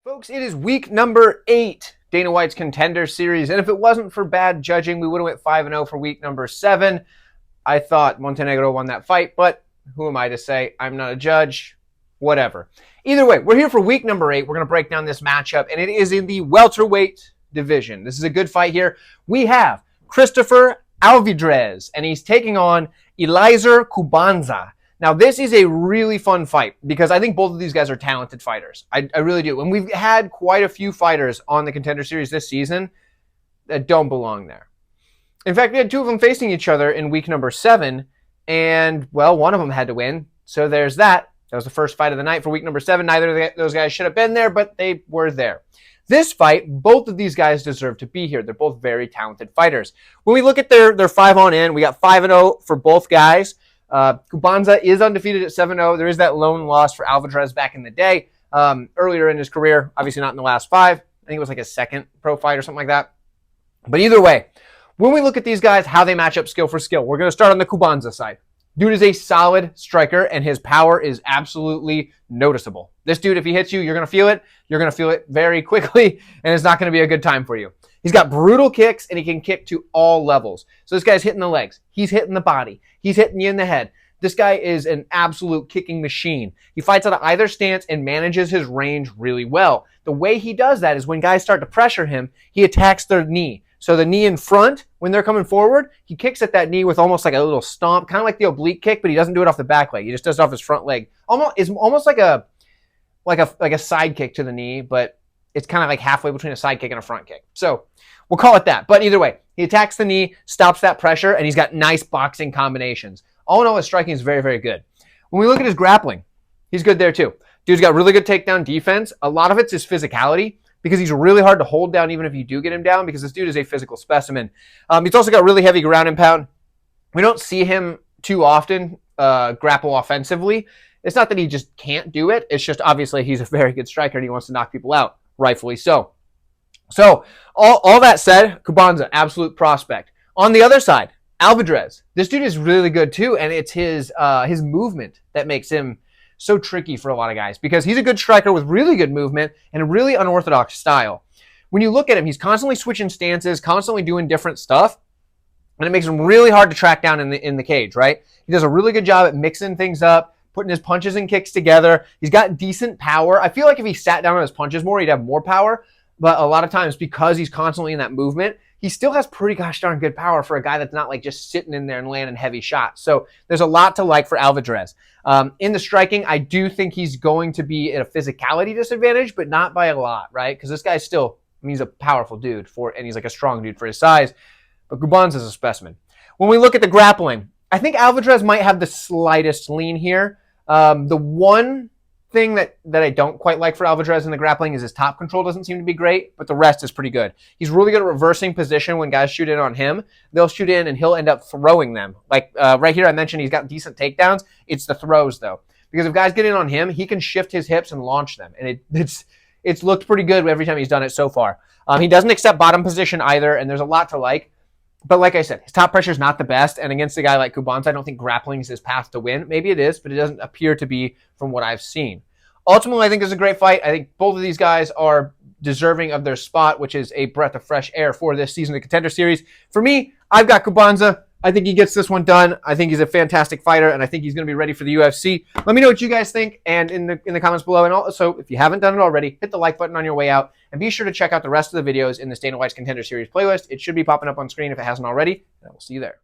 Folks, it is week number 8, Dana White's Contender Series, and if it wasn't for bad judging, we would have went 5-0 for week number 7. I thought Montenegro won that fight, but who am I to say? I'm not a judge. Whatever. Either way, we're here for week number 8. We're going to break down this matchup, and it is in the welterweight division. This is a good fight here. We have Christopher Alvidrez, and he's taking on Eliezer Kubanza. Now, this is a really fun fight because I think both of these guys are talented fighters. I really do. And we've had quite a few fighters on the Contender Series this season that don't belong there. In fact, we had 2 of them facing each other in week number 7, and, well, one of them had to win. So there's that. That was the first fight of the night for week number 7. Neither of those guys should have been there, but they were there. This fight, both of these guys deserve to be here. They're both very talented fighters. When we look at their 5 on in, we got 5-0 for both guys. Kubanza is undefeated at 7-0. There is that lone loss for Alvidrez back in the day, earlier in his career, obviously not in the last 5. I think it was like his second pro fight or something like that. But either way, when we look at these guys, how they match up skill for skill, we're going to start on the Kubanza side. Dude is a solid striker, and his power is absolutely noticeable. This dude, if he hits you, you're going to feel it. You're going to feel it very quickly, and it's not going to be a good time for you. He's got brutal kicks, and he can kick to all levels. So this guy's hitting the legs. He's hitting the body. He's hitting you in the head. This guy is an absolute kicking machine. He fights out of either stance and manages his range really well. The way he does that is when guys start to pressure him, he attacks their knee. So the knee in front, when they're coming forward, he kicks at that knee with almost like a little stomp, kind of like the oblique kick, but he doesn't do it off the back leg. He just does it off his front leg. It's almost like a side kick to the knee, but it's kind of like halfway between a side kick and a front kick. So we'll call it that. But either way, he attacks the knee, stops that pressure, and he's got nice boxing combinations. All in all, his striking is very, very good. When we look at his grappling, he's good there too. Dude's got really good takedown defense. A lot of it's his physicality, because he's really hard to hold down even if you do get him down, because this dude is a physical specimen. He's also got really heavy ground and pound. We don't see him too often grapple offensively. It's not that he just can't do it. It's just obviously he's a very good striker and he wants to knock people out, rightfully so. So all that said, Kubanza, absolute prospect. On the other side, Alvidrez. This dude is really good too, and it's his movement that makes him so tricky for a lot of guys, because he's a good striker with really good movement and a really unorthodox style. When you look at him, he's constantly switching stances, constantly doing different stuff, and it makes him really hard to track down in the cage, right? He does a really good job at mixing things up, putting his punches and kicks together. He's got decent power. I feel like if he sat down on his punches more, he'd have more power, but a lot of times, because he's constantly in that movement, he still has pretty gosh darn good power for a guy that's not like just sitting in there and landing heavy shots. So there's a lot to like for Alvidrez. In the striking, I do think he's going to be at a physicality disadvantage, but not by a lot, right? Because this guy's still, he's a powerful dude and he's like a strong dude for his size. But Kubanza is a specimen. When we look at the grappling, I think Alvidrez might have the slightest lean here. The one thing that I don't quite like for Alvidrez in the grappling is his top control doesn't seem to be great, but the rest is pretty good. He's really good at reversing position when guys shoot in on him. They'll shoot in and he'll end up throwing them. Like right here I mentioned he's got decent takedowns. It's the throws though. Because if guys get in on him, he can shift his hips and launch them. And it's looked pretty good every time he's done it so far. He doesn't accept bottom position either, and there's a lot to like. But like I said, his top pressure is not the best, and against a guy like Kubanza, I don't think grappling is his path to win. Maybe it is, but it doesn't appear to be from what I've seen. Ultimately, I think this is a great fight. I think both of these guys are deserving of their spot, which is a breath of fresh air for this season of the Contender Series. For me, I've got Kubanza. I think he gets this one done. I think he's a fantastic fighter, and I think he's going to be ready for the UFC. Let me know what you guys think, and in the comments below. And also, if you haven't done it already, hit the like button on your way out, and be sure to check out the rest of the videos in this Dana White's Contender Series playlist. It should be popping up on screen if it hasn't already, and I will see you there.